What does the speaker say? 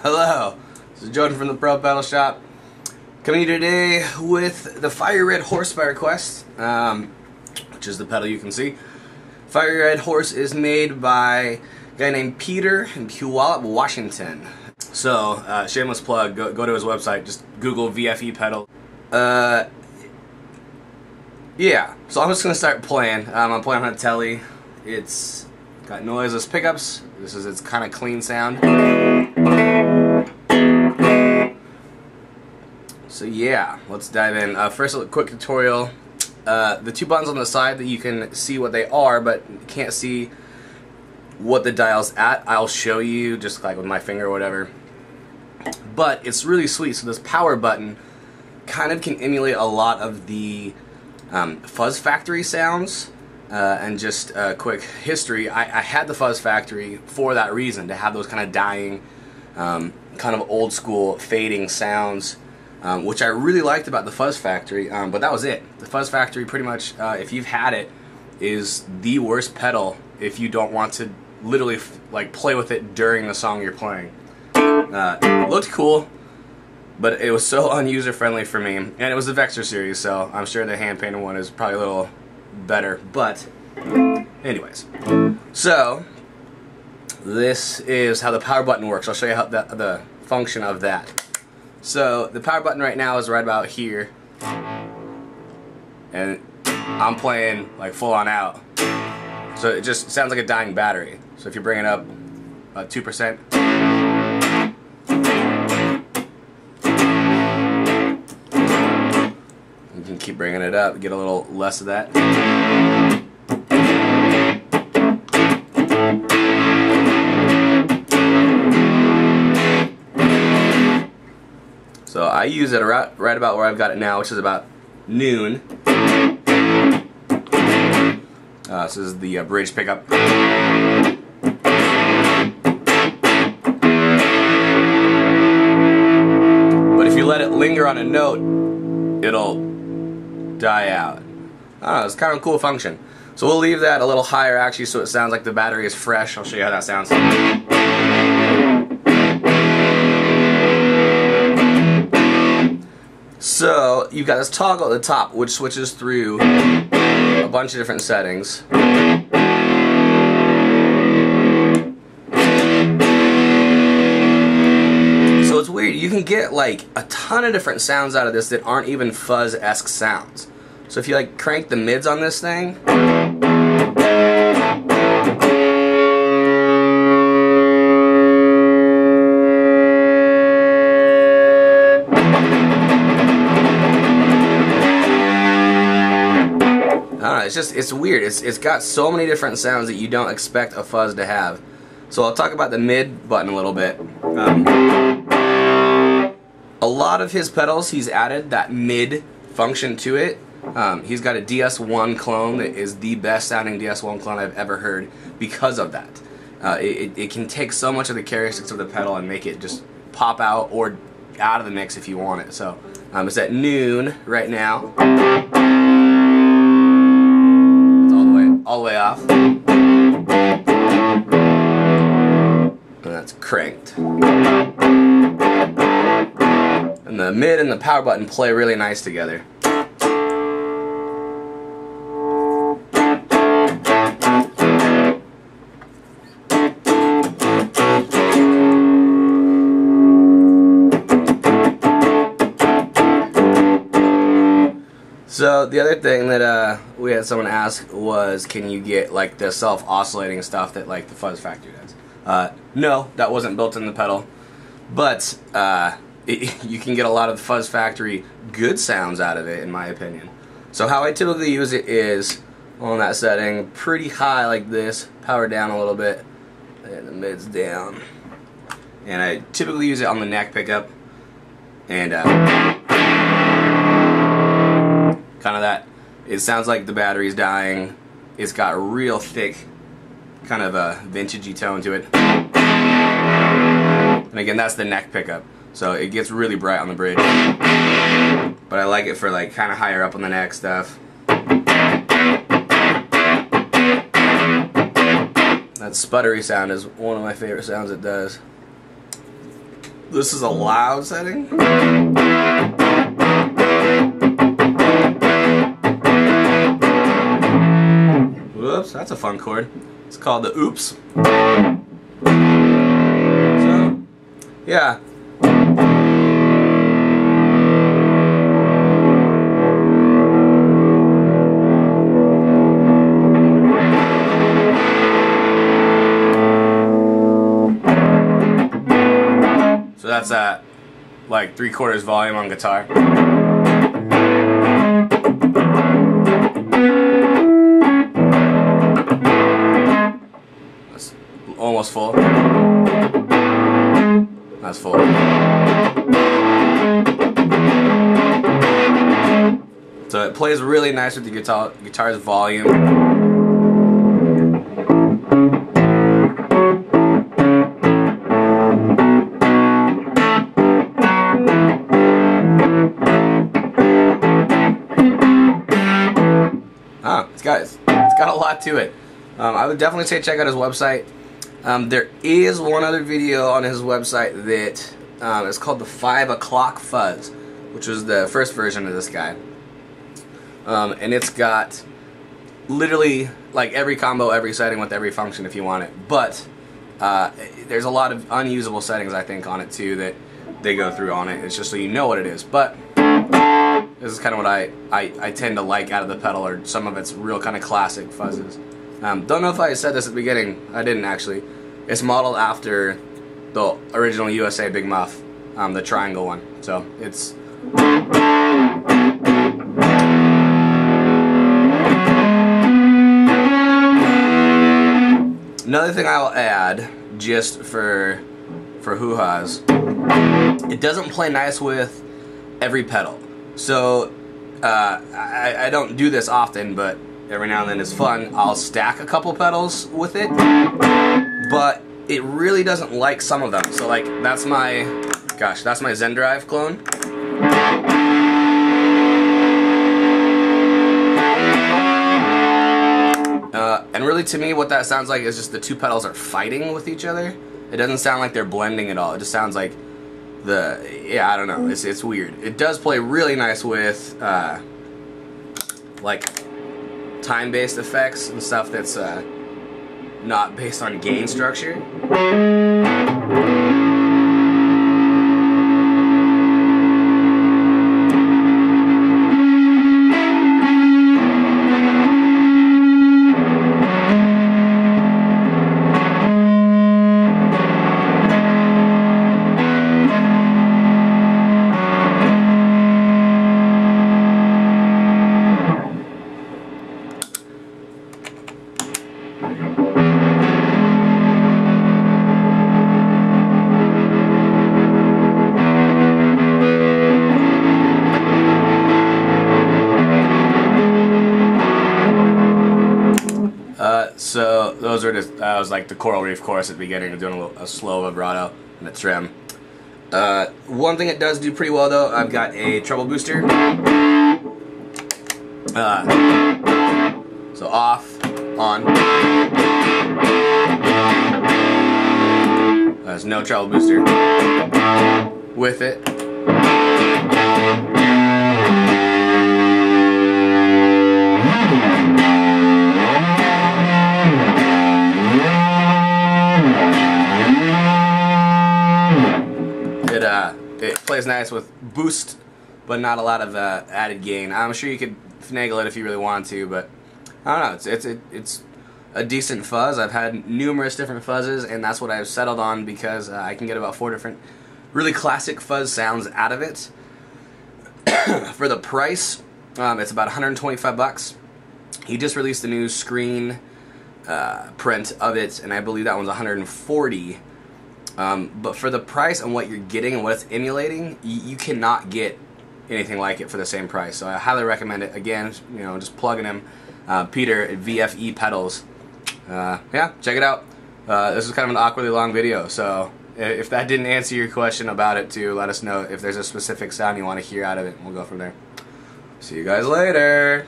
Hello, this is Jordan from the Pro Pedal Shop, coming to you today with the Fiery Red Horse by request, which is the pedal you can see. Fiery Red Horse is made by a guy named Peter in Puyallup, Washington. So, shameless plug, go to his website, just Google VFE pedal. Yeah, so I'm just going to start playing. I'm playing on a telly. It's got noiseless pickups. This is its kind of clean sound. So yeah, let's dive in. First, a quick tutorial. The two buttons on the side that you can see what they are, but can't see what the dial's at. I'll show you just like with my finger or whatever. But it's really sweet. So this power button kind of can emulate a lot of the Fuzz Factory sounds. And just a quick history, I had the Fuzz Factory for that reason, to have those kind of dying, kind of old school fading sounds, which I really liked about the Fuzz Factory, but that was it. The Fuzz Factory pretty much, if you've had it, is the worst pedal if you don't want to literally like play with it during the song you're playing. It looked cool, but it was so unuser-friendly for me, and it was the Vector series, so I'm sure the hand-painted one is probably a little better, but anyways. So this is how the power button works. I'll show you how the function of that. So the power button right now is right about here, and I'm playing like full on out, so it just sounds like a dying battery. So if you bring it up about 2%, you can keep bringing it up, get a little less of that. So I use it right about where I've got it now, which is about noon. This is the bridge pickup. But if you let it linger on a note, it'll die out. I don't know, it's kind of a cool function. So we'll leave that a little higher actually, so it sounds like the battery is fresh. I'll show you how that sounds. So you've got this toggle at the top which switches through a bunch of different settings. So it's weird, you can get like a ton of different sounds out of this that aren't even Fuzz-esque sounds. So if you like crank the mids on this thing, it's weird. It's got so many different sounds that you don't expect a Fuzz to have. So I'll talk about the mid button a little bit. A lot of his pedals, he's added that mid function to it. He's got a DS1 clone that is the best sounding DS1 clone I've ever heard because of that. It can take so much of the characteristics of the pedal and make it just pop out or out of the mix if you want it. So it's at noon right now. All the way off, and that's cranked. And the mid and the power button play really nice together. So the other thing that we had someone ask was, can you get like the self-oscillating stuff that like the Fuzz Factory does? No, that wasn't built in the pedal, but you can get a lot of the Fuzz Factory good sounds out of it, in my opinion. So how I typically use it is on that setting, pretty high like this, power down a little bit, and the mid's down. And I typically use it on the neck pickup, and kind of that. It sounds like the battery's dying. It's got a real thick, kind of a vintagey tone to it. And again, that's the neck pickup. So it gets really bright on the bridge. But I like it for like kind of higher up on the neck stuff. That sputtery sound is one of my favorite sounds it does. This is a loud setting. Whoops, that's a fun chord. It's called the oops. So, yeah. So that's at like 3/4 volume on guitar. That's almost full. That's full. So it plays really nice with the guitar's volume. It's got a lot to it. I would definitely say check out his website. There is one other video on his website that is called the 5 o'clock Fuzz, which was the first version of this guy. And it's got literally like every combo, every setting with every function if you want it. But there's a lot of unusable settings I think on it too that they go through on it. It's just so you know what it is. But this is kind of what I tend to like out of the pedal, or some of its real kind of classic fuzzes. Don't know if I said this at the beginning. I didn't actually. It's modeled after the original USA Big Muff, the triangle one. So it's... Another thing I'll add, just for hoo-has, it doesn't play nice with every pedal. So, I don't do this often, but every now and then it's fun. I'll stack a couple pedals with it, but it really doesn't like some of them. So like, that's my Zen Drive clone. And really to me what that sounds like is just the two pedals are fighting with each other. It doesn't sound like they're blending at all. It just sounds like I don't know, it's weird. It does play really nice with like time-based effects and stuff that's not based on gain structure. So those are just, that was like the Coral Reef chorus at the beginning, doing a slow vibrato and a trim. One thing it does do pretty well though, I've got a treble booster. So off, on. There's no treble booster. With it. It plays nice with boost, but not a lot of added gain. I'm sure you could finagle it if you really want to, but I don't know. It's a decent fuzz. I've had numerous different fuzzes, and that's what I've settled on because I can get about 4 different really classic fuzz sounds out of it. For the price, it's about 125 bucks. He just released a new screen print of it, and I believe that one's 140. But for the price and what you're getting and what it's emulating, you cannot get anything like it for the same price. So I highly recommend it. Again, you know, just plugging him, Peter at VFE Pedals. Yeah, check it out. This is kind of an awkwardly long video, so if that didn't answer your question about it too, let us know if there's a specific sound you want to hear out of it, and we'll go from there. See you guys later.